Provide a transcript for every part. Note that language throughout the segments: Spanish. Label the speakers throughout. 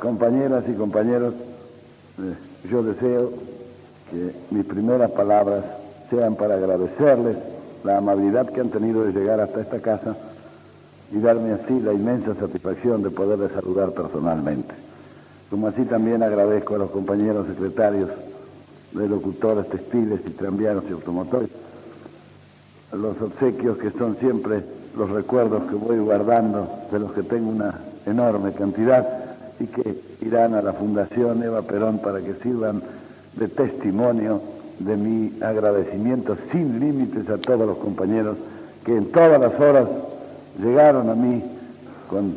Speaker 1: compañeras y compañeros, yo deseo que mis primeras palabras sean para agradecerles la amabilidad que han tenido de llegar hasta esta casa y darme así la inmensa satisfacción de poderles saludar personalmente. Como así también agradezco a los compañeros secretarios de locutores textiles y tranviarios y automotores, los obsequios que son siempre los recuerdos que voy guardando, de los que tengo una enorme cantidad y que irán a la Fundación Eva Perón para que sirvan de testimonio de mi agradecimiento sin límites a todos los compañeros que en todas las horas llegaron a mí con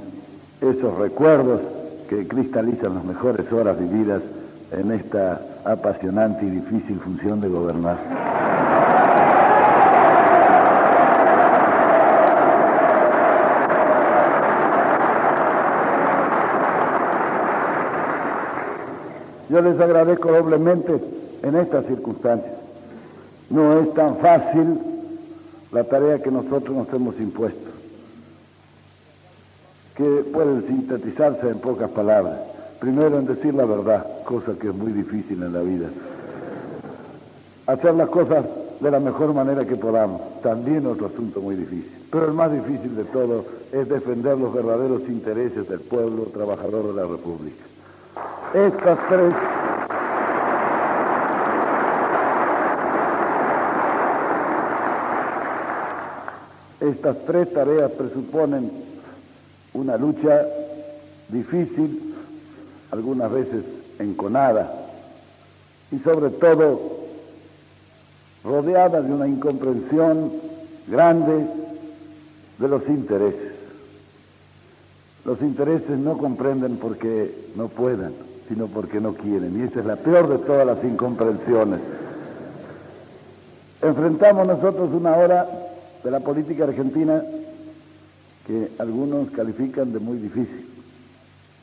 Speaker 1: esos recuerdos que cristalizan las mejores horas vividas en esta apasionante y difícil función de gobernar. Yo les agradezco doblemente en estas circunstancias. No es tan fácil la tarea que nosotros nos hemos impuesto, que pueden sintetizarse en pocas palabras. Primero, en decir la verdad, cosa que es muy difícil en la vida. Hacer las cosas de la mejor manera que podamos, también otro asunto muy difícil. Pero el más difícil de todo es defender los verdaderos intereses del pueblo trabajador de la República. Estas tres tareas presuponen una lucha difícil, algunas veces enconada, y sobre todo rodeada de una incomprensión grande de los intereses. Los intereses no comprenden porque no puedan, sino porque no quieren, y esa es la peor de todas las incomprensiones. Enfrentamos nosotros una hora de la política argentina que algunos califican de muy difícil.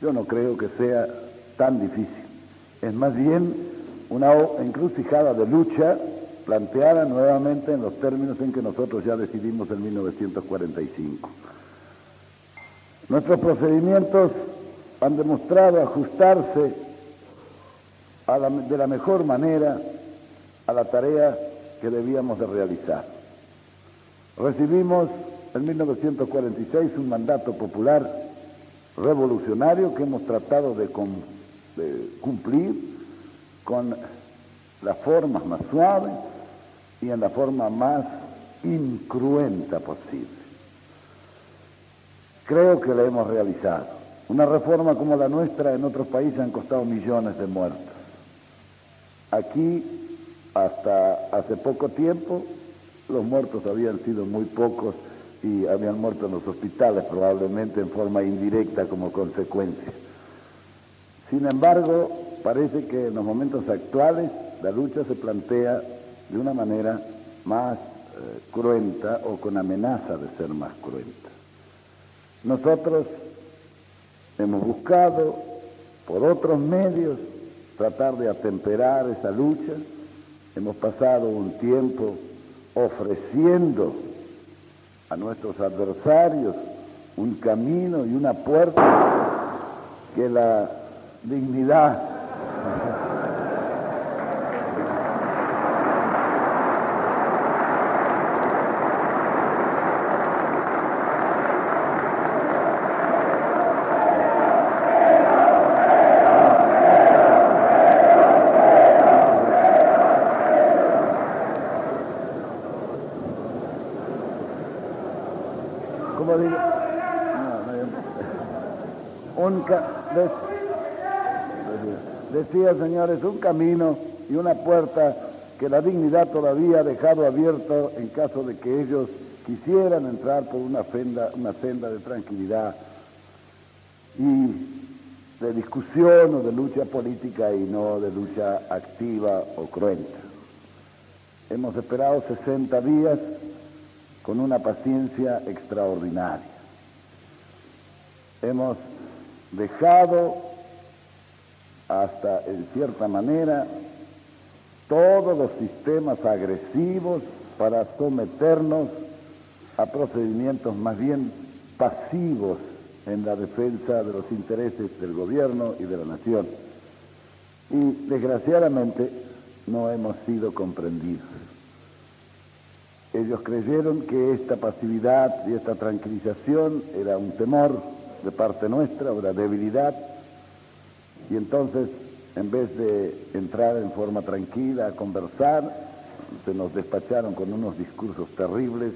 Speaker 1: Yo no creo que sea tan difícil. Es más bien una encrucijada de lucha planteada nuevamente en los términos en que nosotros ya decidimos en 1945. Nuestros procedimientos han demostrado ajustarse de la mejor manera a la tarea que debíamos de realizar. Recibimos en 1946 un mandato popular revolucionario que hemos tratado de cumplir con las formas más suaves y en la forma más incruenta posible. Creo que la hemos realizado. Una reforma como la nuestra en otros países han costado millones de muertos. Aquí, hasta hace poco tiempo, los muertos habían sido muy pocos y habían muerto en los hospitales, probablemente en forma indirecta como consecuencia. Sin embargo, parece que en los momentos actuales la lucha se plantea de una manera más cruenta o con amenaza de ser más cruenta. Nosotros hemos buscado por otros medios tratar de atemperar esa lucha. Hemos pasado un tiempo ofreciendo a nuestros adversarios un camino y una puerta que la dignidad decía, señores, un camino y una puerta que la dignidad todavía ha dejado abierto en caso de que ellos quisieran entrar por una senda de tranquilidad y de discusión o de lucha política y no de lucha activa o cruenta. Hemos esperado 60 días con una paciencia extraordinaria. Hemos dejado hasta, en cierta manera, todos los sistemas agresivos para someternos a procedimientos más bien pasivos en la defensa de los intereses del gobierno y de la nación. Y desgraciadamente no hemos sido comprendidos. Ellos creyeron que esta pasividad y esta tranquilización era un temor de parte nuestra, una debilidad, y entonces, en vez de entrar en forma tranquila a conversar, se nos despacharon con unos discursos terribles,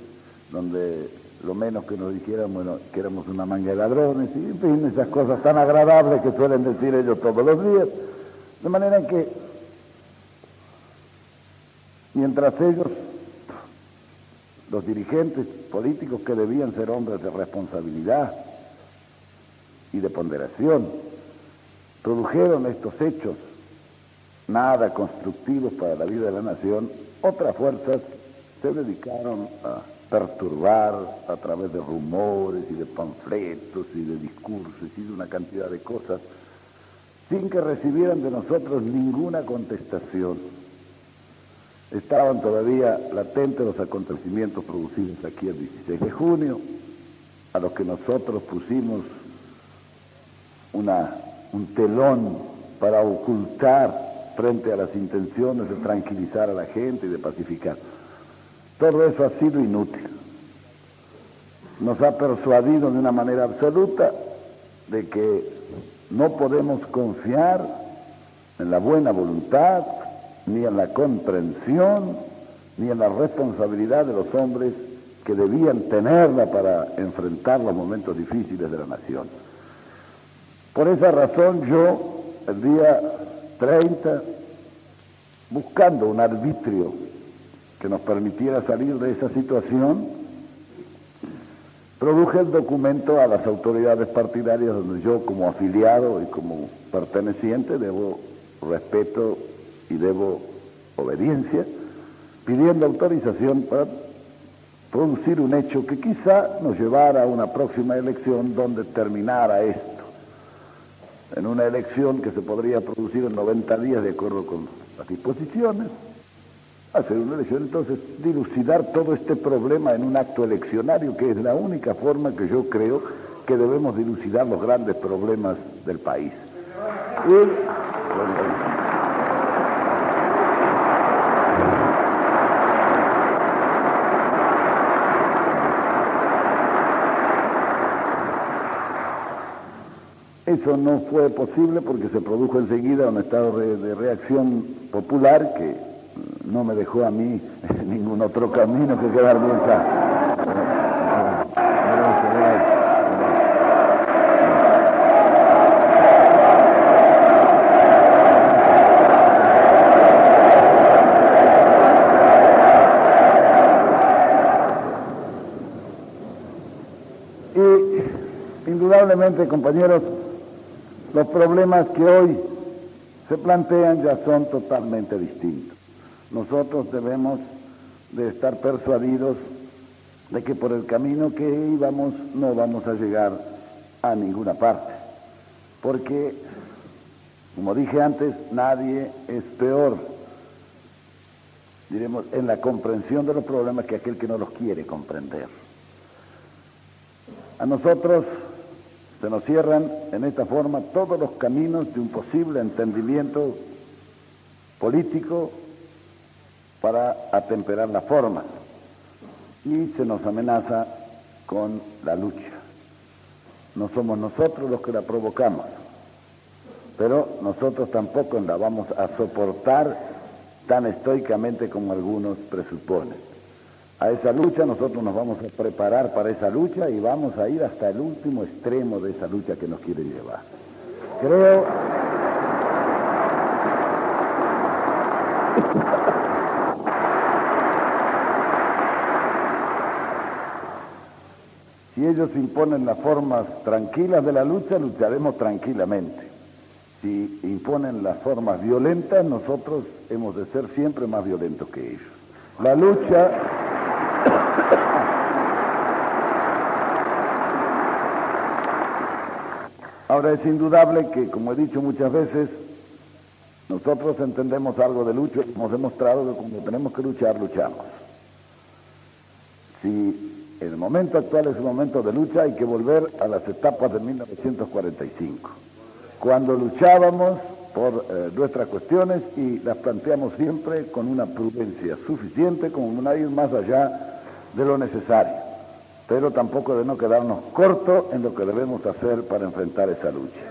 Speaker 1: donde lo menos que nos dijeran, bueno, que éramos una manga de ladrones, y en fin, esas cosas tan agradables que suelen decir ellos todos los días. De manera que, mientras ellos, los dirigentes políticos que debían ser hombres de responsabilidad y de ponderación, produjeron estos hechos nada constructivos para la vida de la nación, otras fuerzas se dedicaron a perturbar a través de rumores y de panfletos y de discursos y de una cantidad de cosas, sin que recibieran de nosotros ninguna contestación. Estaban todavía latentes los acontecimientos producidos aquí el 16 de junio, a los que nosotros pusimos un telón para ocultar frente a las intenciones de tranquilizar a la gente y de pacificar. Todo eso ha sido inútil. Nos ha persuadido de una manera absoluta de que no podemos confiar en la buena voluntad, ni en la comprensión, ni en la responsabilidad de los hombres que debían tenerla para enfrentar los momentos difíciles de la nación. Por esa razón yo, el día 30, buscando un arbitrio que nos permitiera salir de esa situación, produje el documento a las autoridades partidarias donde yo, como afiliado y como perteneciente, debo respeto y debo obediencia, pidiendo autorización para producir un hecho que quizá nos llevara a una próxima elección donde terminara esto, en una elección que se podría producir en 90 días de acuerdo con las disposiciones, hacer una elección, entonces dilucidar todo este problema en un acto eleccionario, que es la única forma que yo creo que debemos dilucidar los grandes problemas del país. Eso no fue posible porque se produjo enseguida un estado de reacción popular que no me dejó a mí ningún otro camino que quedar bien Y indudablemente, compañeros, los problemas que hoy se plantean ya son totalmente distintos. Nosotros debemos de estar persuadidos de que por el camino que íbamos no vamos a llegar a ninguna parte, porque, como dije antes, nadie es peor, diremos, en la comprensión de los problemas que aquel que no los quiere comprender. A nosotros se nos cierran en esta forma todos los caminos de un posible entendimiento político para atemperar las formas, y se nos amenaza con la lucha. No somos nosotros los que la provocamos, pero nosotros tampoco la vamos a soportar tan estoicamente como algunos presuponen. A esa lucha nosotros nos vamos a preparar para esa lucha y vamos a ir hasta el último extremo de esa lucha que nos quiere llevar. Creo si ellos imponen las formas tranquilas de la lucha, lucharemos tranquilamente. Si imponen las formas violentas, nosotros hemos de ser siempre más violentos que ellos. La lucha ahora, es indudable que, como he dicho muchas veces, nosotros entendemos algo de lucha y hemos demostrado que cuando tenemos que luchar, luchamos. Si el momento actual es un momento de lucha, hay que volver a las etapas de 1945, cuando luchábamos por nuestras cuestiones y las planteamos siempre con una prudencia suficiente, como no ir más allá de lo necesario, pero tampoco de no quedarnos cortos en lo que debemos hacer para enfrentar esa lucha.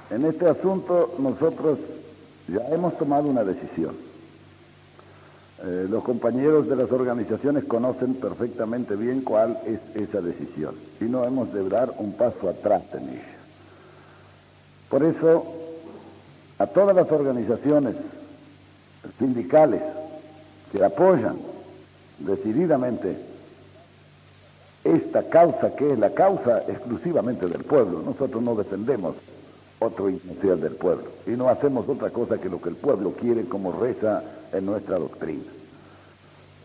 Speaker 1: En este asunto nosotros ya hemos tomado una decisión. Los compañeros de las organizaciones conocen perfectamente bien cuál es esa decisión y no hemos de dar un paso atrás en ella. Por eso, a todas las organizaciones sindicales que apoyan decididamente esta causa, que es la causa exclusivamente del pueblo, nosotros no defendemos otro interés del pueblo y no hacemos otra cosa que lo que el pueblo quiere, como reza en nuestra doctrina.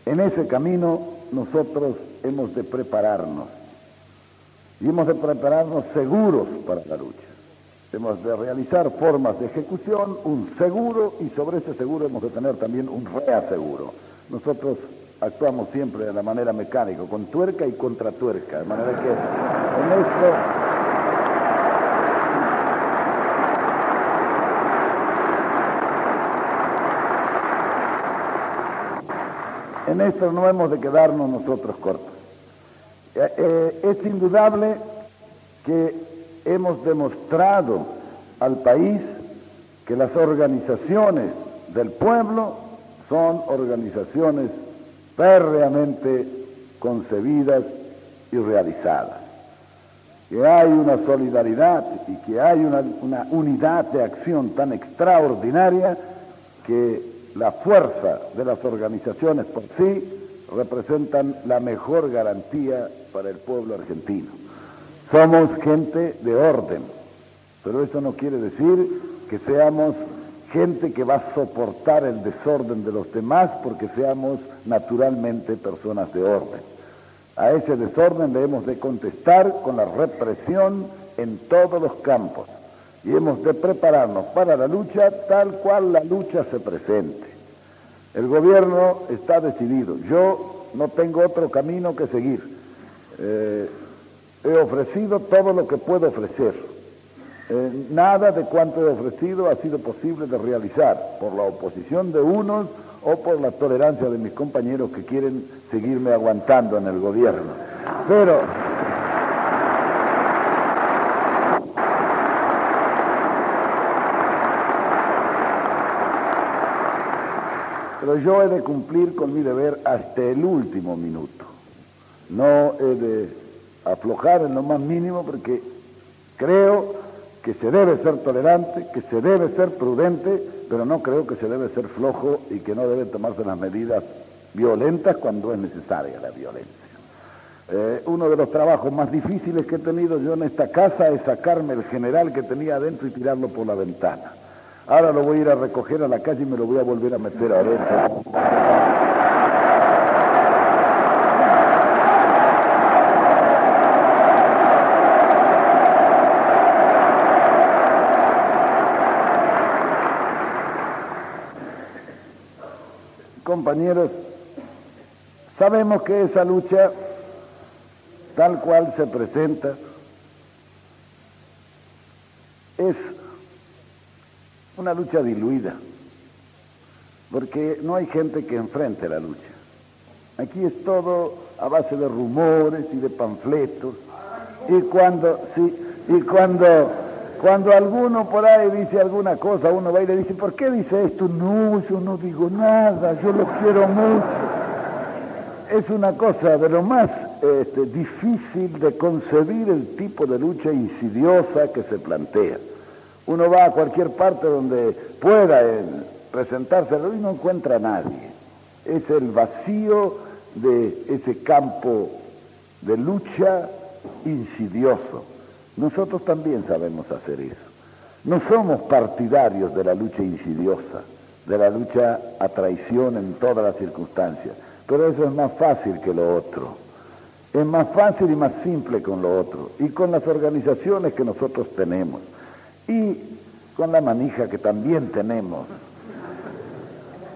Speaker 1: En ese camino nosotros hemos de prepararnos y hemos de prepararnos seguros para la lucha. Hemos de realizar formas de ejecución, un seguro, y sobre ese seguro hemos de tener también un reaseguro. Nosotros actuamos siempre de la manera mecánica, con tuerca y contra tuerca, de manera que en esto no hemos de quedarnos nosotros cortos. Es indudable que hemos demostrado al país que las organizaciones del pueblo son organizaciones férreamente concebidas y realizadas, que hay una solidaridad y que hay una unidad de acción tan extraordinaria que la fuerza de las organizaciones por sí representan la mejor garantía para el pueblo argentino. Somos gente de orden, pero eso no quiere decir que seamos gente que va a soportar el desorden de los demás, porque seamos naturalmente personas de orden. A ese desorden le hemos de contestar con la represión en todos los campos y hemos de prepararnos para la lucha tal cual la lucha se presente. El gobierno está decidido, yo no tengo otro camino que seguir. He ofrecido todo lo que puedo ofrecer. Nada de cuanto he ofrecido ha sido posible de realizar por la oposición de unos o por la tolerancia de mis compañeros que quieren seguirme aguantando en el gobierno. Pero yo he de cumplir con mi deber hasta el último minuto. No he de aflojar en lo más mínimo, porque creo que se debe ser tolerante, que se debe ser prudente, pero no creo que se debe ser flojo y que no deben tomarse las medidas violentas cuando es necesaria la violencia. Uno de los trabajos más difíciles que he tenido yo en esta casa es sacarme el general que tenía adentro y tirarlo por la ventana. Ahora lo voy a ir a recoger a la calle y me lo voy a volver a meter adentro. Compañeros, sabemos que esa lucha, tal cual se presenta, es una lucha diluida, porque no hay gente que enfrente la lucha. Aquí es todo a base de rumores y de panfletos, y cuando alguno por ahí dice alguna cosa, uno va y le dice, ¿por qué dice esto? No, yo no digo nada, yo lo quiero mucho. Es una cosa de lo más difícil de concebir el tipo de lucha insidiosa que se plantea. Uno va a cualquier parte donde pueda presentarse y no encuentra a nadie. Es el vacío de ese campo de lucha insidioso. Nosotros también sabemos hacer eso. No somos partidarios de la lucha insidiosa, de la lucha a traición en todas las circunstancias, pero eso es más fácil que lo otro. Es más fácil y más simple con lo otro, y con las organizaciones que nosotros tenemos, Y con la manija que también tenemos,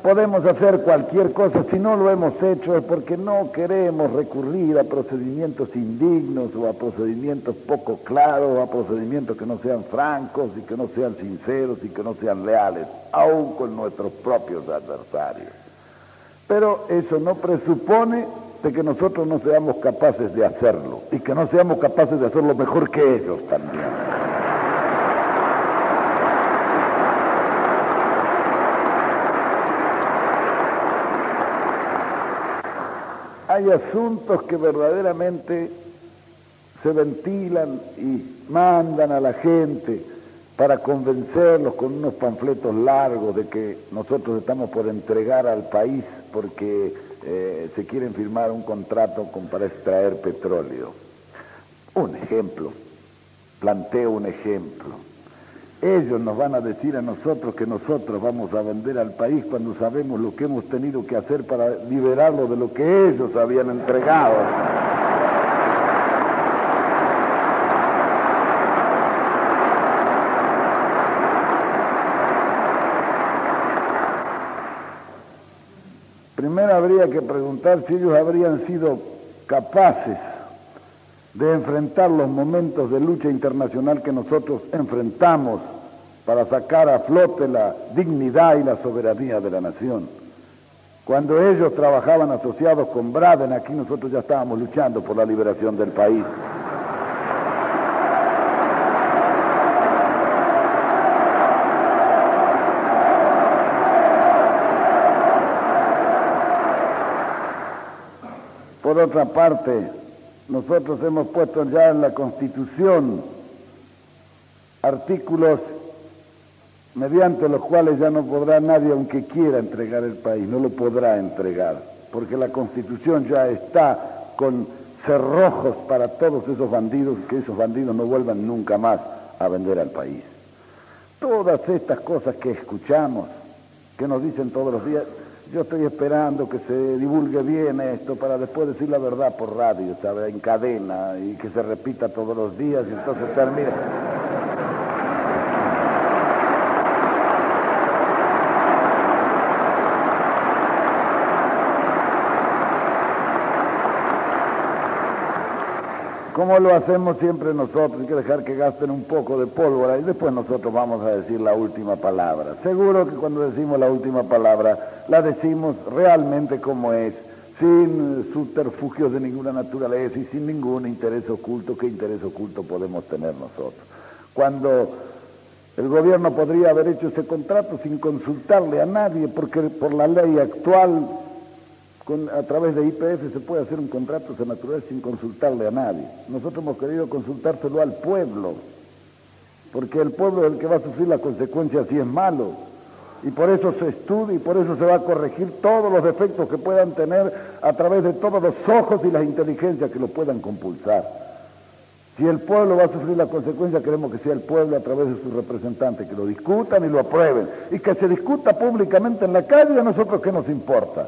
Speaker 1: podemos hacer cualquier cosa. Si no lo hemos hecho es porque no queremos recurrir a procedimientos indignos o a procedimientos poco claros, o a procedimientos que no sean francos y que no sean sinceros y que no sean leales, aun con nuestros propios adversarios. Pero eso no presupone de que nosotros no seamos capaces de hacerlo y que no seamos capaces de hacerlo mejor que ellos también. Hay asuntos que verdaderamente se ventilan y mandan a la gente para convencerlos con unos panfletos largos de que nosotros estamos por entregar al país porque se quieren firmar un contrato para extraer petróleo. Un ejemplo, planteo un ejemplo. Ellos nos van a decir a nosotros que nosotros vamos a vender al país cuando sabemos lo que hemos tenido que hacer para liberarlo de lo que ellos habían entregado. Primero habría que preguntar si ellos habrían sido capaces de enfrentar los momentos de lucha internacional que nosotros enfrentamos para sacar a flote la dignidad y la soberanía de la nación. Cuando ellos trabajaban asociados con Braden, aquí nosotros ya estábamos luchando por la liberación del país. Por otra parte, nosotros hemos puesto ya en la Constitución artículos mediante los cuales ya no podrá nadie, aunque quiera entregar el país, no lo podrá entregar, porque la Constitución ya está con cerrojos para todos esos bandidos, que esos bandidos no vuelvan nunca más a vender al país. Todas estas cosas que escuchamos, que nos dicen todos los días, yo estoy esperando que se divulgue bien esto para después decir la verdad por radio, ¿sabe? En cadena, y que se repita todos los días y entonces termina. Como lo hacemos siempre nosotros, hay que dejar que gasten un poco de pólvora y después nosotros vamos a decir la última palabra. Seguro que cuando decimos la última palabra, la decimos realmente como es, sin subterfugios de ninguna naturaleza y sin ningún interés oculto. ¿Qué interés oculto podemos tener nosotros? Cuando el gobierno podría haber hecho ese contrato sin consultarle a nadie, porque por la ley actual, a través de YPF se puede hacer un contrato natural sin consultarle a nadie. Nosotros hemos querido consultárselo al pueblo, porque el pueblo es el que va a sufrir las consecuencias si es malo, y por eso se estudia y por eso se va a corregir todos los defectos que puedan tener a través de todos los ojos y las inteligencias que lo puedan compulsar. Si el pueblo va a sufrir las consecuencias, queremos que sea el pueblo a través de sus representantes, que lo discutan y lo aprueben, y que se discuta públicamente en la calle. A nosotros qué nos importa.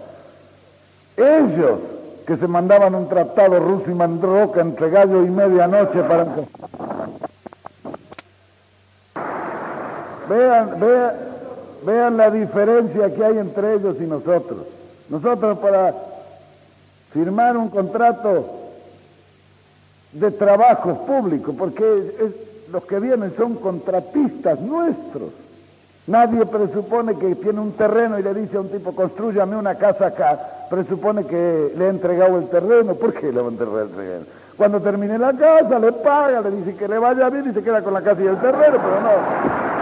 Speaker 1: Ellos, que se mandaban un tratado ruso y mandroca entre gallo y medianoche para... Vean la diferencia que hay entre ellos y nosotros. Nosotros para firmar un contrato de trabajos públicos, porque los que vienen son contratistas nuestros. Nadie presupone que tiene un terreno y le dice a un tipo, constrúyame una casa acá, presupone que le ha entregado el terreno. ¿Por qué le va a entregar el terreno? Cuando termine la casa, le paga, le dice que le vaya bien y se queda con la casa y el terreno, pero no.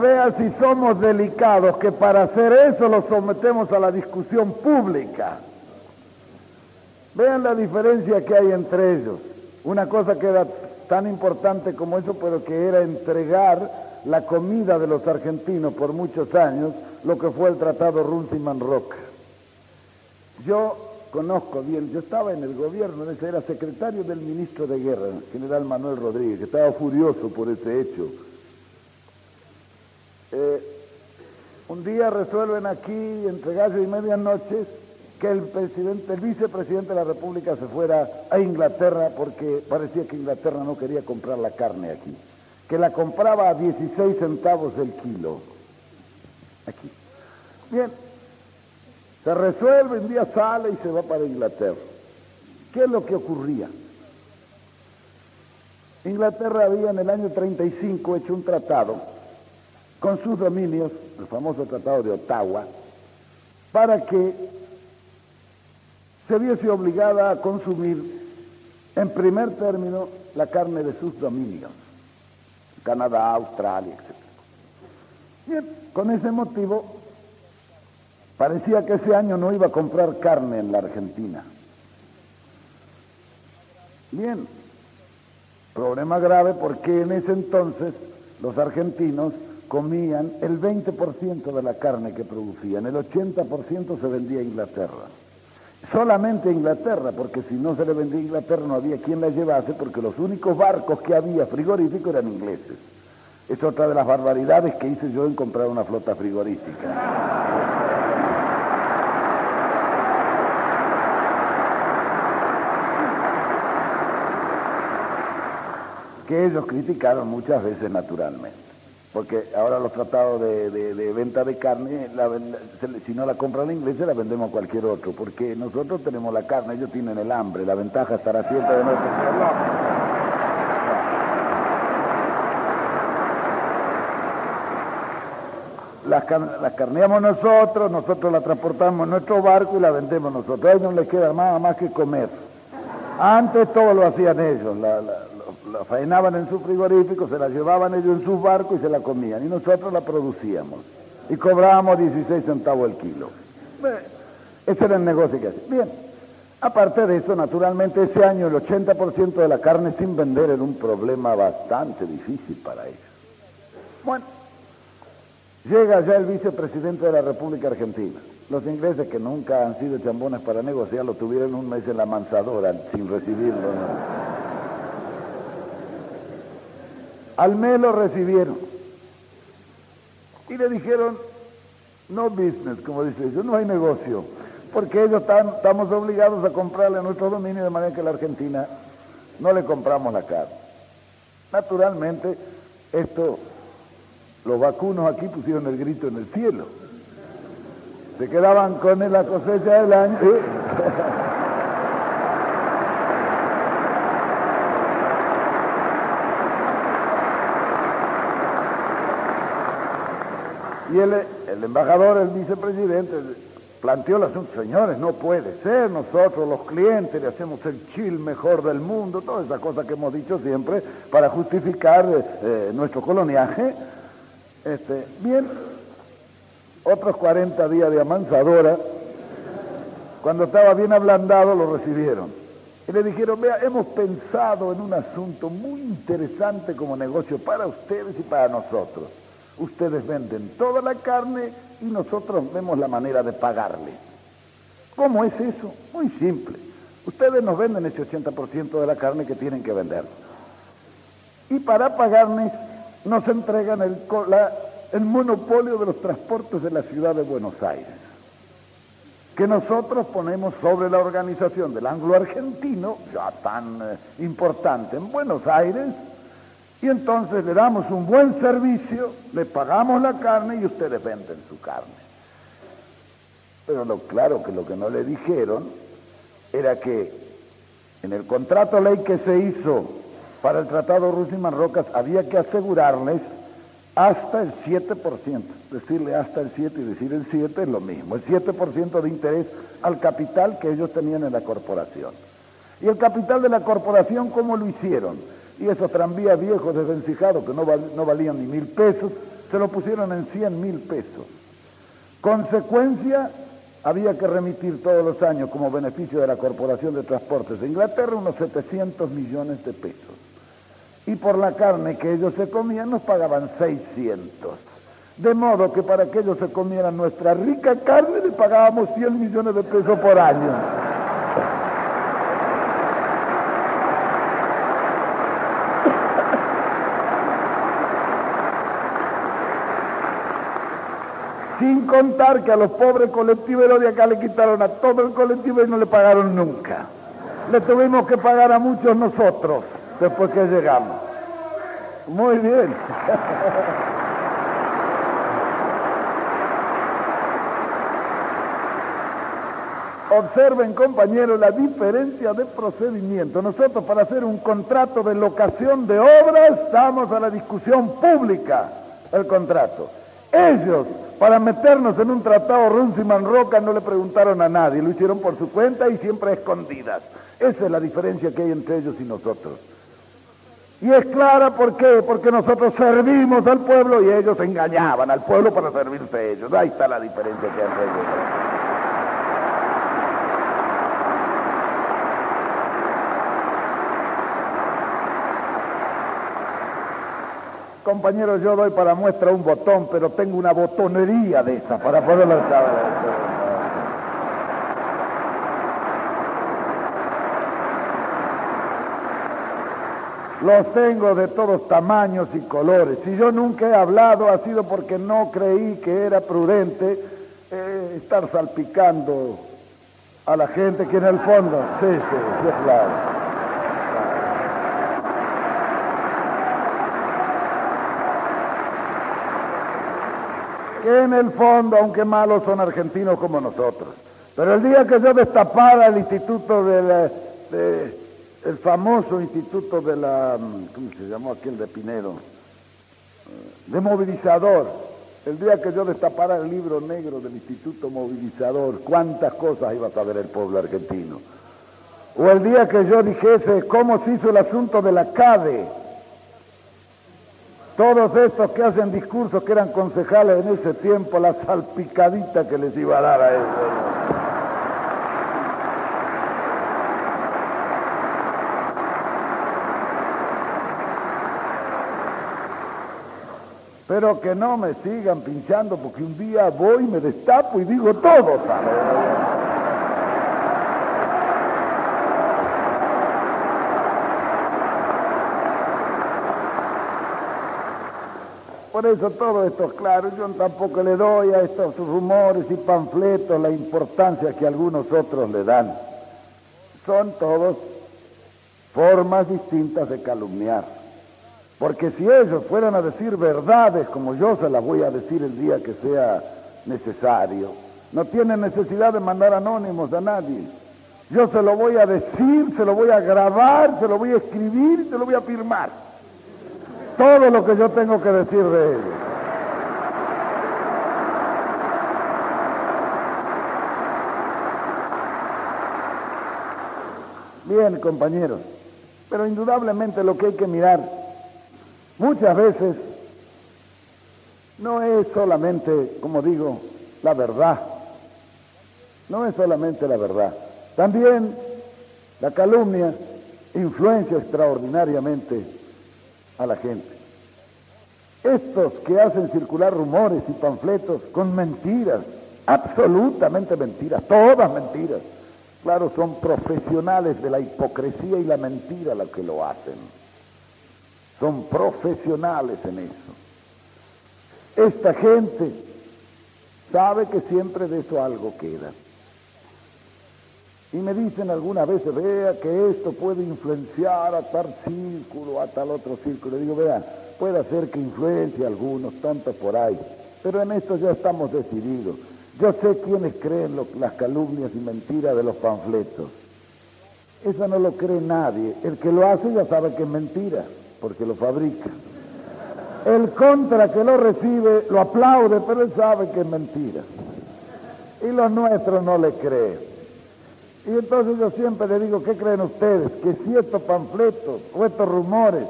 Speaker 1: Vea si somos delicados, que para hacer eso lo sometemos a la discusión pública. Vean la diferencia que hay entre ellos. Una cosa que era tan importante como eso, pero que era entregar la comida de los argentinos por muchos años, lo que fue el Tratado Runciman-Roca. Yo conozco bien, yo estaba en el gobierno, ese era secretario del ministro de Guerra, general Manuel Rodríguez, que estaba furioso por ese hecho. Un día resuelven aquí, entre gallo y medianoche, que el vicepresidente de la República se fuera a Inglaterra porque parecía que Inglaterra no quería comprar la carne aquí, que la compraba a 16 centavos el kilo. Aquí. Bien, se resuelve, un día sale y se va para Inglaterra. ¿Qué es lo que ocurría? Inglaterra había en el año 35 hecho un tratado con sus dominios, el famoso Tratado de Ottawa, para que se viese obligada a consumir en primer término la carne de sus dominios, Canadá, Australia, etc. Bien, con ese motivo parecía que ese año no iba a comprar carne en la Argentina. Bien, problema grave porque en ese entonces los argentinos comían el 20% de la carne que producían, el 80% se vendía a Inglaterra. Solamente a Inglaterra, porque si no se le vendía a Inglaterra no había quien la llevase, porque los únicos barcos que había frigoríficos eran ingleses. Es otra de las barbaridades que hice yo en comprar una flota frigorífica. Que ellos criticaron muchas veces naturalmente, porque ahora los tratados de venta de carne, si no la compra el inglés, la vendemos a cualquier otro, porque nosotros tenemos la carne, ellos tienen el hambre, la ventaja estará siempre de nuestro lado. La carneamos nosotros la transportamos en nuestro barco y la vendemos nosotros. A ellos no les queda nada más que comer. Antes todo lo hacían ellos, la faenaban en su frigorífico, se la llevaban ellos en sus barcos y se la comían, y nosotros la producíamos, y cobrábamos 16 centavos el kilo. Ese era el negocio que hacían. Bien, aparte de eso, naturalmente, ese año el 80% de la carne sin vender era un problema bastante difícil para ellos. Bueno, llega ya el vicepresidente de la República Argentina. Los ingleses, que nunca han sido chambones para negociar, lo tuvieron un mes en la mansadora sin recibirlo, ¿no? Al mes lo recibieron y le dijeron, no business, como dice ellos, no hay negocio, porque ellos estamos obligados a comprarle a nuestro dominio, de manera que la Argentina no le compramos la carne. Naturalmente, los vacunos aquí pusieron el grito en el cielo. Se quedaban con la cosecha del año. Y el embajador, el vicepresidente, planteó el asunto. Señores, no puede ser, nosotros los clientes le hacemos el chill mejor del mundo, todas esas cosas que hemos dicho siempre para justificar nuestro coloniaje. Bien, otros 40 días de amansadora, cuando estaba bien ablandado lo recibieron. Y le dijeron, vea, hemos pensado en un asunto muy interesante como negocio para ustedes y para nosotros. Ustedes venden toda la carne y nosotros vemos la manera de pagarle. ¿Cómo es eso? Muy simple. Ustedes nos venden ese 80% de la carne que tienen que vender. Y para pagarles nos entregan el monopolio de los transportes de la ciudad de Buenos Aires, que nosotros ponemos sobre la organización del anglo-argentino, ya tan importante en Buenos Aires, y entonces le damos un buen servicio, le pagamos la carne y ustedes venden su carne. Pero claro que lo que no le dijeron era que en el contrato ley que se hizo para el Tratado Russell-Marrocas había que asegurarles hasta el 7%, decirle hasta el 7 y decir el 7 es lo mismo, el 7% de interés al capital que ellos tenían en la corporación. Y el capital de la corporación, ¿cómo lo hicieron? Y esos tranvías viejos desvencijados que no valían ni 1.000 pesos, se lo pusieron en 100.000 pesos. Consecuencia, había que remitir todos los años como beneficio de la Corporación de Transportes de Inglaterra unos 700 millones de pesos. Y por la carne que ellos se comían nos pagaban 600. De modo que para que ellos se comieran nuestra rica carne le pagábamos 100 millones de pesos por año. Sin contar que a los pobres colectiveros de acá le quitaron a todo el colectivo y no le pagaron nunca. Le tuvimos que pagar a muchos nosotros después que llegamos. Muy bien. Observen, compañeros, la diferencia de procedimiento. Nosotros, para hacer un contrato de locación de obras, damos a la discusión pública el contrato. Ellos, para meternos en un tratado Runciman-Roca, no le preguntaron a nadie, lo hicieron por su cuenta y siempre a escondidas. Esa es la diferencia que hay entre ellos y nosotros. Y es clara, ¿por qué? Porque nosotros servimos al pueblo y ellos engañaban al pueblo para servirse a ellos. Ahí está la diferencia que hay entre ellos. Compañeros, yo doy para muestra un botón, pero tengo una botonería de esa para poderlo saber. Los tengo de todos tamaños y colores. Si yo nunca he hablado ha sido porque no creí que era prudente estar salpicando a la gente que en el fondo... Sí, claro. Que en el fondo, aunque malos, son argentinos como nosotros. Pero el día que yo destapara el instituto el famoso instituto de la, ¿cómo se llamó aquel de Pinedo? De movilizador. El día que yo destapara el libro negro del instituto movilizador, cuántas cosas iba a saber el pueblo argentino. O el día que yo dijese cómo se hizo el asunto de la CADE. Todos estos que hacen discursos que eran concejales en ese tiempo, la salpicadita que les iba a dar a ellos. Pero que no me sigan pinchando porque un día voy, me destapo y digo todo, ¿sabes? Por eso todo esto es claro. Yo tampoco le doy a estos rumores y panfletos la importancia que algunos otros le dan. Son todos formas distintas de calumniar. Porque si ellos fueran a decir verdades como yo se las voy a decir el día que sea necesario, no tienen necesidad de mandar anónimos a nadie. Yo se lo voy a decir, se lo voy a grabar, se lo voy a escribir, se lo voy a firmar. Todo lo que yo tengo que decir de ellos. Bien, compañeros, pero indudablemente lo que hay que mirar muchas veces no es solamente, como digo, la verdad. No es solamente la verdad. También la calumnia influencia extraordinariamente a la gente. Estos que hacen circular rumores y panfletos con mentiras, absolutamente mentiras, todas mentiras. Claro, son profesionales de la hipocresía y la mentira los que lo hacen. Son profesionales en eso. Esta gente sabe que siempre de eso algo queda. Y me dicen algunas veces, vea que esto puede influenciar a tal círculo, a tal otro círculo. Le digo, vea, puede ser que influencie a algunos, tanto por ahí, pero en esto ya estamos decididos. Yo sé quiénes creen las calumnias y mentiras de los panfletos. Eso no lo cree nadie. El que lo hace ya sabe que es mentira, porque lo fabrica. El contra que lo recibe lo aplaude, pero él sabe que es mentira. Y los nuestros no le creen. Y entonces yo siempre le digo, ¿qué creen ustedes? Que si estos panfletos o estos rumores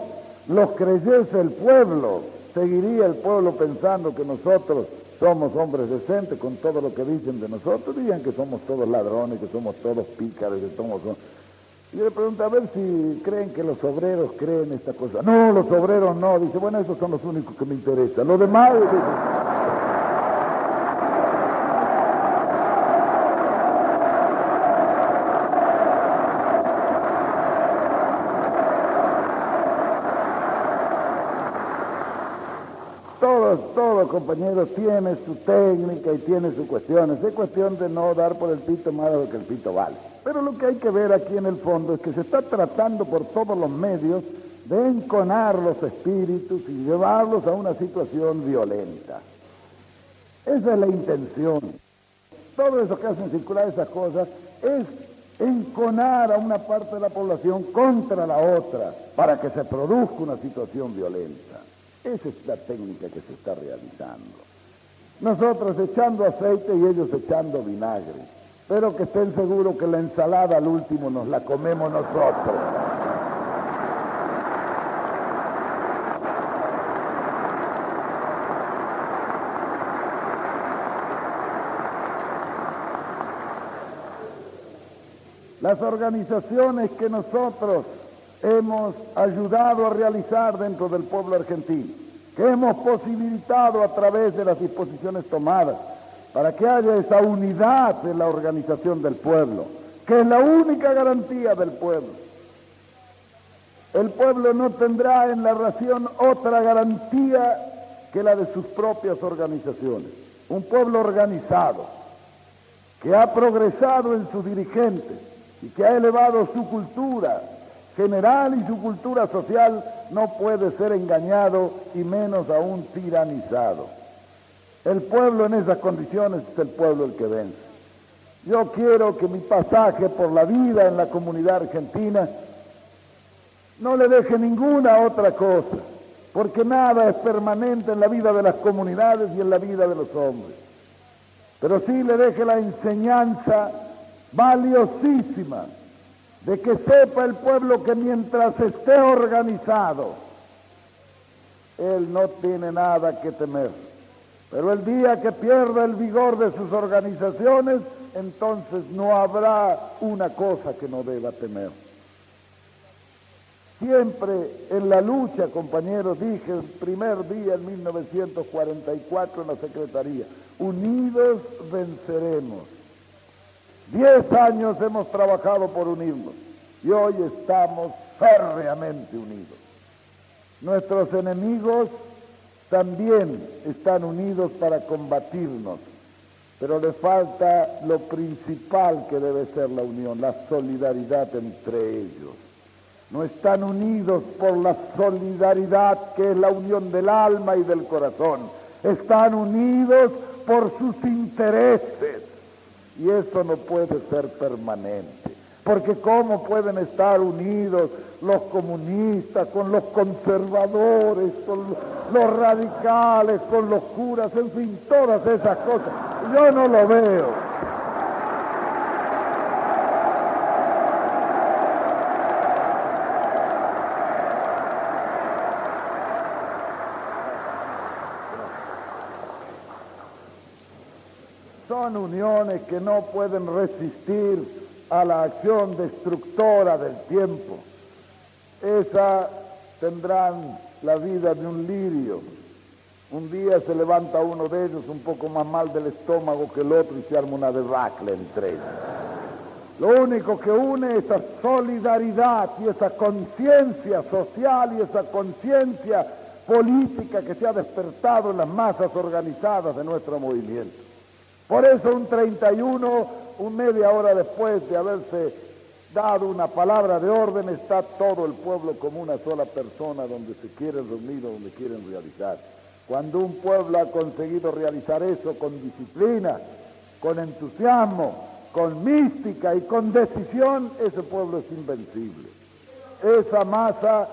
Speaker 1: los creyese el pueblo, seguiría el pueblo pensando que nosotros somos hombres decentes con todo lo que dicen de nosotros, dirían que somos todos ladrones, que somos todos pícaros, que somos... Y yo le pregunto a ver si creen que los obreros creen esta cosa. No, los obreros no. Dice, bueno, esos son los únicos que me interesan. Los demás... Todos, compañeros, tiene su técnica y tiene sus cuestiones. Es cuestión de no dar por el pito más de lo que el pito vale. Pero lo que hay que ver aquí en el fondo es que se está tratando por todos los medios de enconar los espíritus y llevarlos a una situación violenta. Esa es la intención. Todo eso que hacen circular esas cosas es enconar a una parte de la población contra la otra para que se produzca una situación violenta. Esa es la técnica que se está realizando. Nosotros echando aceite y ellos echando vinagre. Pero que estén seguros que la ensalada al último nos la comemos nosotros. Las organizaciones que nosotros hemos ayudado a realizar dentro del pueblo argentino, que hemos posibilitado a través de las disposiciones tomadas, para que haya esa unidad en la organización del pueblo, que es la única garantía del pueblo. El pueblo no tendrá en la nación otra garantía que la de sus propias organizaciones. Un pueblo organizado, que ha progresado en sus dirigentes y que ha elevado su cultura general y su cultura social, no puede ser engañado y menos aún tiranizado. El pueblo en esas condiciones es el pueblo el que vence. Yo quiero que mi pasaje por la vida en la comunidad argentina no le deje ninguna otra cosa, porque nada es permanente en la vida de las comunidades y en la vida de los hombres. Pero sí le deje la enseñanza valiosísima de que sepa el pueblo que mientras esté organizado, él no tiene nada que temer. Pero el día que pierda el vigor de sus organizaciones, entonces no habrá una cosa que no deba temer. Siempre en la lucha, compañeros, dije el primer día en 1944 en la Secretaría, unidos venceremos. 10 años hemos trabajado por unirnos y hoy estamos férreamente unidos. Nuestros enemigos también están unidos para combatirnos, pero le falta lo principal que debe ser la unión, la solidaridad entre ellos. No están unidos por la solidaridad que es la unión del alma y del corazón, están unidos por sus intereses. Y eso no puede ser permanente, porque ¿cómo pueden estar unidos los comunistas con los conservadores, con los radicales, con los curas, en fin, todas esas cosas? Yo no lo veo. Son uniones que no pueden resistir a la acción destructora del tiempo. Esa tendrán la vida de un lirio. Un día se levanta uno de ellos un poco más mal del estómago que el otro y se arma una debacle entre ellos. Lo único que une es esa solidaridad y esa conciencia social y esa conciencia política que se ha despertado en las masas organizadas de nuestro movimiento. Por eso un 31, media hora después de haberse dado una palabra de orden, está todo el pueblo como una sola persona donde se quieren reunir, donde quieren realizar. Cuando un pueblo ha conseguido realizar eso con disciplina, con entusiasmo, con mística y con decisión, ese pueblo es invencible. Esa masa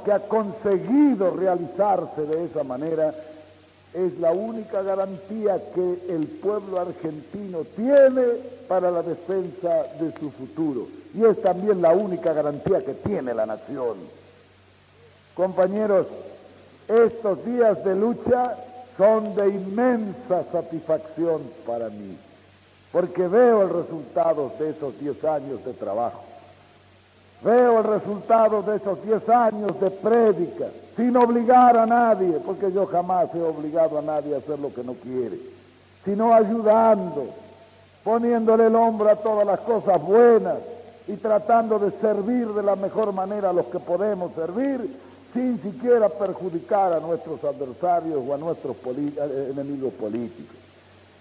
Speaker 1: que ha conseguido realizarse de esa manera es la única garantía que el pueblo argentino tiene para la defensa de su futuro. Y es también la única garantía que tiene la nación. Compañeros, estos días de lucha son de inmensa satisfacción para mí, porque veo el resultado de esos 10 años de trabajo. Veo el resultado de esos 10 años de prédica, sin obligar a nadie, porque yo jamás he obligado a nadie a hacer lo que no quiere, sino ayudando, poniéndole el hombro a todas las cosas buenas y tratando de servir de la mejor manera a los que podemos servir
Speaker 2: sin siquiera perjudicar a nuestros adversarios o a nuestros enemigos políticos.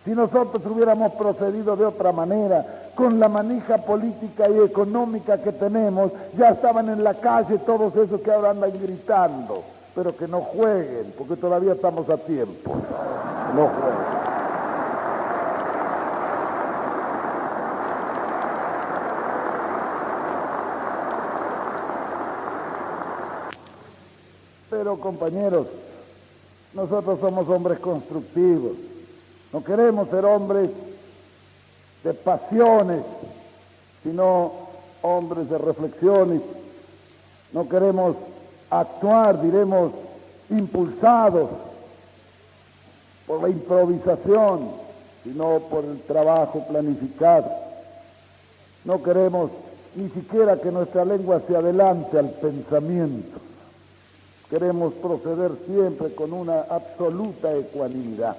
Speaker 2: Si nosotros hubiéramos procedido de otra manera, con la manija política y económica que tenemos, ya estaban en la calle todos esos que ahora andan gritando, pero que no jueguen, porque todavía estamos a tiempo. No jueguen. Pero compañeros, nosotros somos hombres constructivos, no queremos ser hombres de pasiones, sino hombres de reflexiones, no queremos actuar, diremos, impulsados por la improvisación, sino por el trabajo planificado. No queremos ni siquiera que nuestra lengua se adelante al pensamiento. Queremos proceder siempre con una absoluta ecuanimidad,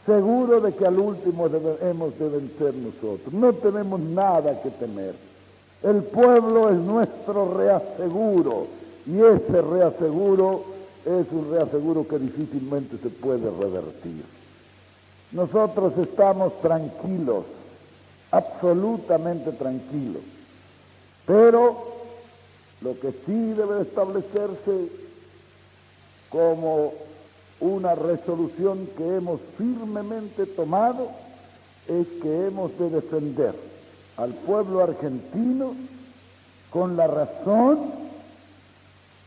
Speaker 2: seguro de que al último hemos de vencer nosotros. No tenemos nada que temer. El pueblo es nuestro reaseguro, y ese reaseguro es un reaseguro que difícilmente se puede revertir. Nosotros estamos tranquilos, absolutamente tranquilos, pero lo que sí debe establecerse como una resolución que hemos firmemente tomado es que hemos de defender al pueblo argentino con la razón,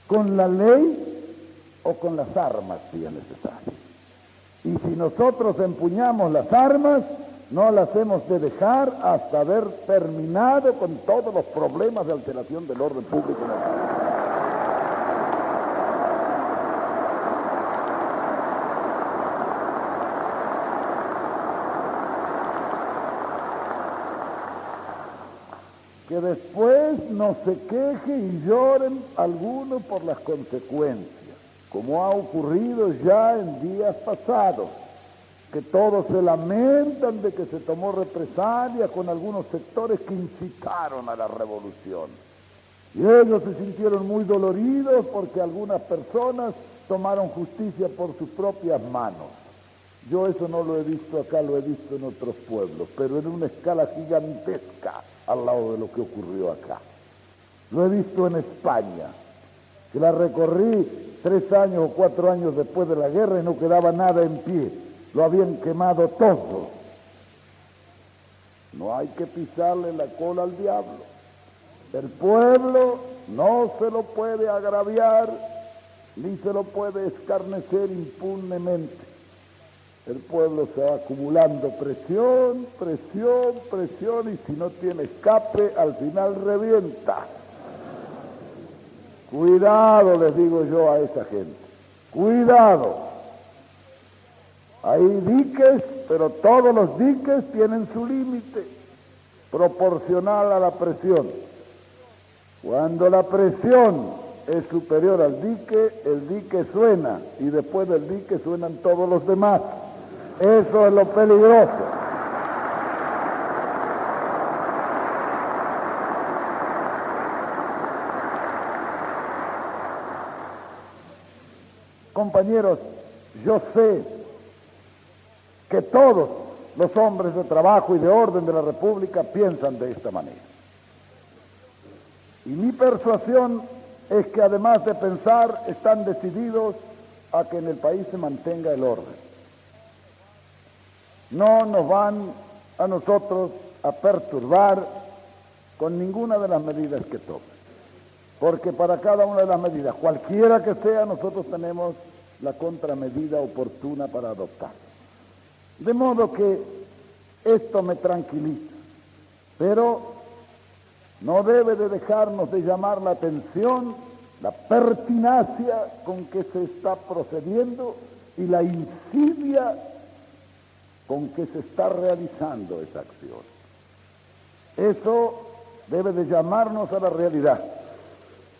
Speaker 2: con la ley o con las armas si es necesario. Y si nosotros empuñamos las armas, no las hemos de dejar hasta haber terminado con todos los problemas de alteración del orden público nacional. Que después no se queje y lloren algunos por las consecuencias, como ha ocurrido ya en días pasados, que todos se lamentan de que se tomó represalia con algunos sectores que incitaron a la revolución. Y ellos se sintieron muy doloridos porque algunas personas tomaron justicia por sus propias manos. Yo eso no lo he visto acá, lo he visto en otros pueblos, pero en una escala gigantesca al lado de lo que ocurrió acá. Lo he visto en España, que la recorrí 3 años o 4 años después de la guerra y no quedaba nada en pie, lo habían quemado todo. No hay que pisarle la cola al diablo. El pueblo no se lo puede agraviar, ni se lo puede escarnecer impunemente. El pueblo se va acumulando presión, presión, presión, y si no tiene escape, al final revienta. Cuidado, les digo yo a esa gente, cuidado. Hay diques, pero todos los diques tienen su límite, proporcional a la presión. Cuando la presión es superior al dique, el dique suena, y después del dique suenan todos los demás. Eso es lo peligroso. Compañeros, yo sé que todos los hombres de trabajo y de orden de la República piensan de esta manera. Y mi persuasión es que además de pensar, están decididos a que en el país se mantenga el orden. No nos van a nosotros a perturbar con ninguna de las medidas que tomen, porque para cada una de las medidas, cualquiera que sea, nosotros tenemos la contramedida oportuna para adoptar. De modo que esto me tranquiliza, pero no debe de dejarnos de llamar la atención la pertinacia con que se está procediendo y la insidia con que se está realizando esa acción. Eso debe de llamarnos a la realidad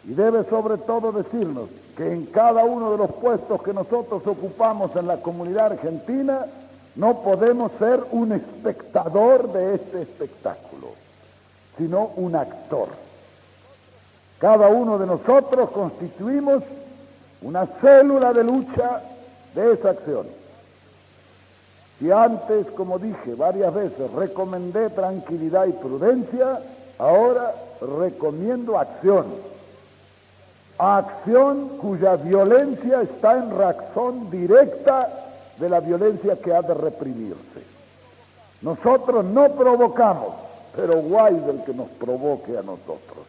Speaker 2: y debe sobre todo decirnos que en cada uno de los puestos que nosotros ocupamos en la comunidad argentina no podemos ser un espectador de este espectáculo, sino un actor. Cada uno de nosotros constituimos una célula de lucha de esa acción. Si antes, como dije varias veces, recomendé tranquilidad y prudencia, ahora recomiendo acción. Acción cuya violencia está en razón directa de la violencia que ha de reprimirse. Nosotros no provocamos, pero guay del que nos provoque a nosotros.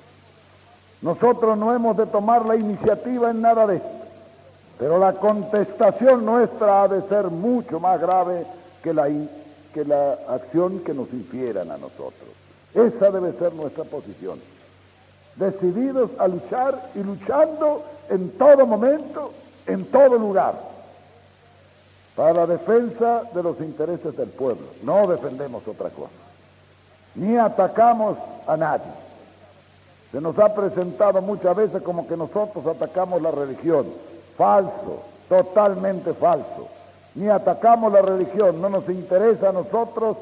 Speaker 2: Nosotros no hemos de tomar la iniciativa en nada de esto, pero la contestación nuestra ha de ser mucho más grave que la acción que nos infieran a nosotros. Esa debe ser nuestra posición. Decididos a luchar y luchando en todo momento, en todo lugar, para la defensa de los intereses del pueblo. No defendemos otra cosa, ni atacamos a nadie. Se nos ha presentado muchas veces como que nosotros atacamos la religión. Falso, totalmente falso. Ni atacamos la religión, no nos interesa a nosotros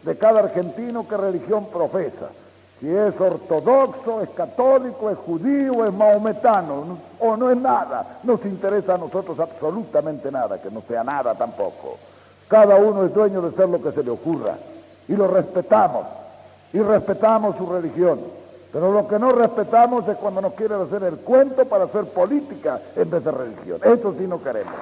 Speaker 2: de cada argentino qué religión profesa. Si es ortodoxo, es católico, es judío, es maometano, o no es nada. Nos interesa a nosotros absolutamente nada, que no sea nada tampoco. Cada uno es dueño de ser lo que se le ocurra. Y lo respetamos. Y respetamos su religión. Pero lo que no respetamos es cuando nos quieren hacer el cuento para hacer política en vez de religión. Eso sí no queremos.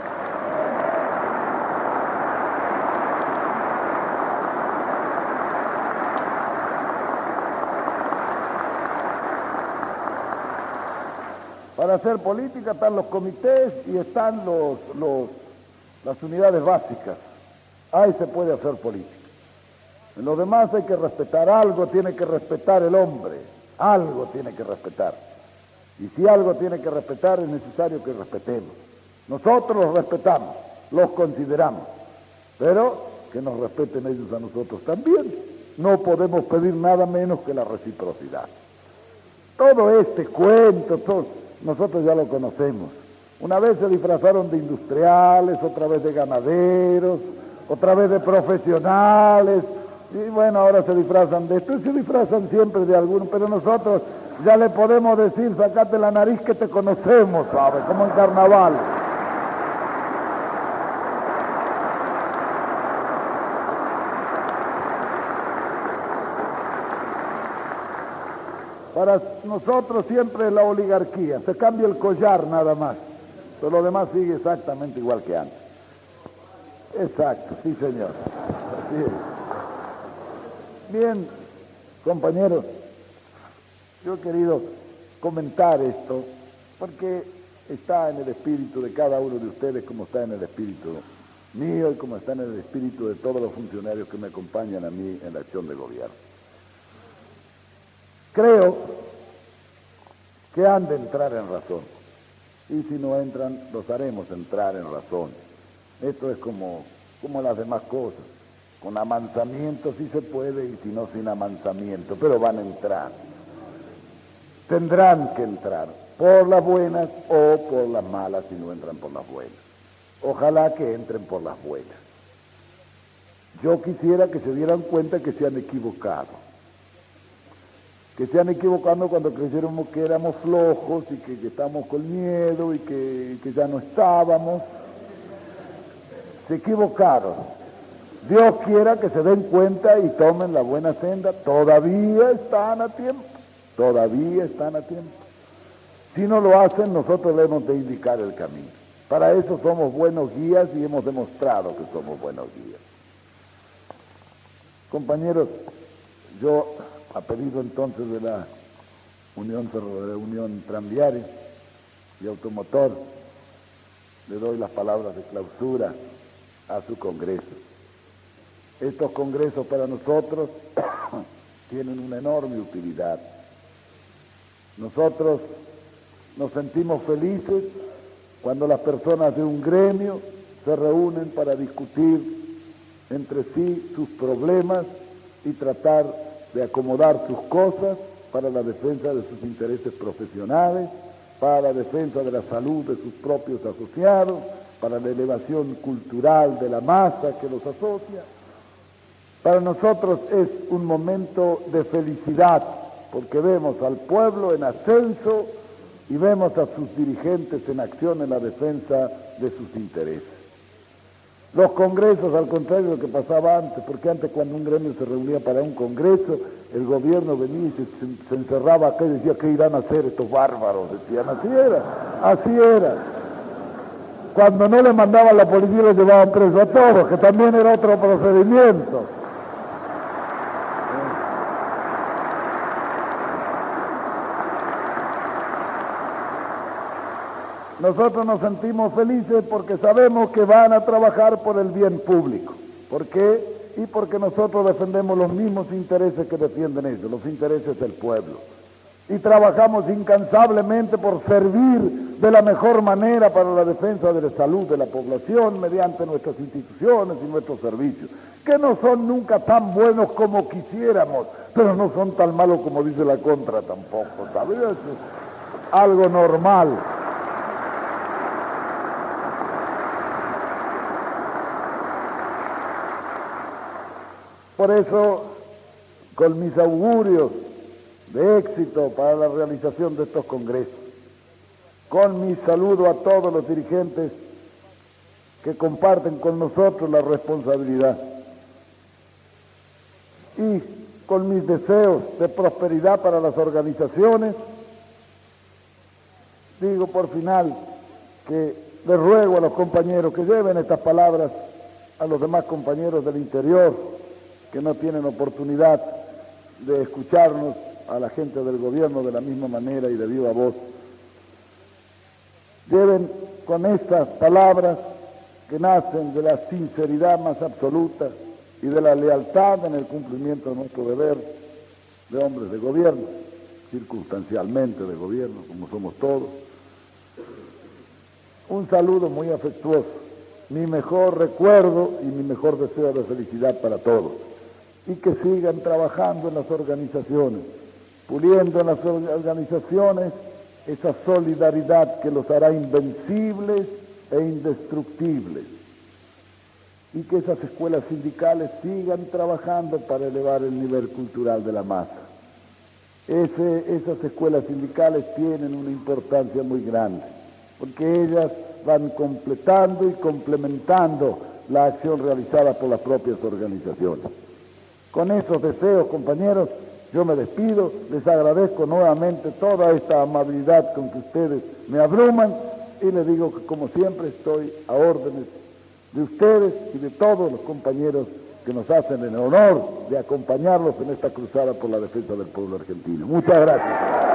Speaker 2: Para hacer política están los comités y están las unidades básicas. Ahí se puede hacer política. En lo demás hay que respetar algo, tiene que respetar el hombre. Algo tiene que respetar. Y si algo tiene que respetar, es necesario que respetemos. Nosotros los respetamos, los consideramos, pero que nos respeten ellos a nosotros también. No podemos pedir nada menos que la reciprocidad. Todo este cuento, nosotros ya lo conocemos. Una vez se disfrazaron de industriales, otra vez de ganaderos, otra vez de profesionales. Y bueno, ahora se disfrazan de esto y se disfrazan siempre de alguno, pero nosotros ya le podemos decir, sacate la nariz que te conocemos, ¿sabes? Como en carnaval. Para nosotros siempre es la oligarquía, se cambia el collar nada más, pero lo demás sigue exactamente igual que antes. Exacto, sí señor. Así es. Bien, compañeros, yo he querido comentar esto porque está en el espíritu de cada uno de ustedes, como está en el espíritu mío y como está en el espíritu de todos los funcionarios que me acompañan a mí en la acción de gobierno. Creo que han de entrar en razón, y si no entran, los haremos entrar en razón. Esto es como las demás cosas. Con amansamiento sí se puede y si no sin amansamiento, pero van a entrar. Tendrán que entrar, por las buenas o por las malas si no entran por las buenas. Ojalá que entren por las buenas. Yo quisiera que se dieran cuenta que se han equivocado. Que se han equivocado cuando creyéramos que éramos flojos y que estábamos con miedo y que ya no estábamos. Se equivocaron. Dios quiera que se den cuenta y tomen la buena senda. Todavía están a tiempo. Todavía están a tiempo. Si no lo hacen, nosotros le hemos de indicar el camino. Para eso somos buenos guías y hemos demostrado que somos buenos guías. Compañeros, yo, a pedido entonces de la Unión Tranviaria y Automotor, le doy las palabras de clausura a su congreso. Estos congresos para nosotros tienen una enorme utilidad. Nosotros nos sentimos felices cuando las personas de un gremio se reúnen para discutir entre sí sus problemas y tratar de acomodar sus cosas para la defensa de sus intereses profesionales, para la defensa de la salud de sus propios asociados, para la elevación cultural de la masa que los asocia. Para nosotros es un momento de felicidad, porque vemos al pueblo en ascenso y vemos a sus dirigentes en acción en la defensa de sus intereses. Los congresos, al contrario de lo que pasaba antes, porque antes cuando un gremio se reunía para un congreso, el gobierno venía y se encerraba acá y decía, ¿qué irán a hacer estos bárbaros? Decían, así era. Cuando no le mandaban la policía los llevaban presos a todos, que también era otro procedimiento. Nosotros nos sentimos felices porque sabemos que van a trabajar por el bien público. ¿Por qué? Y porque nosotros defendemos los mismos intereses que defienden ellos, los intereses del pueblo. Y trabajamos incansablemente por servir de la mejor manera para la defensa de la salud de la población mediante nuestras instituciones y nuestros servicios, que no son nunca tan buenos como quisiéramos, pero no son tan malos como dice la contra tampoco, ¿sabes? Eso es algo normal. Por eso, con mis augurios de éxito para la realización de estos congresos, con mi saludo a todos los dirigentes que comparten con nosotros la responsabilidad y con mis deseos de prosperidad para las organizaciones, digo por final que les ruego a los compañeros que lleven estas palabras a los demás compañeros del interior que no tienen oportunidad de escucharnos, a la gente del gobierno de la misma manera y de viva voz. Lleven con estas palabras que nacen de la sinceridad más absoluta y de la lealtad en el cumplimiento de nuestro deber de hombres de gobierno, circunstancialmente de gobierno, como somos todos. Un saludo muy afectuoso, mi mejor recuerdo y mi mejor deseo de felicidad para todos. Y que sigan trabajando en las organizaciones, puliendo en las organizaciones esa solidaridad que los hará invencibles e indestructibles. Y que esas escuelas sindicales sigan trabajando para elevar el nivel cultural de la masa. Esas escuelas sindicales tienen una importancia muy grande, porque ellas van completando y complementando la acción realizada por las propias organizaciones. Con esos deseos, compañeros, yo me despido, les agradezco nuevamente toda esta amabilidad con que ustedes me abruman y les digo que como siempre estoy a órdenes de ustedes y de todos los compañeros que nos hacen el honor de acompañarlos en esta cruzada por la defensa del pueblo argentino. Muchas gracias.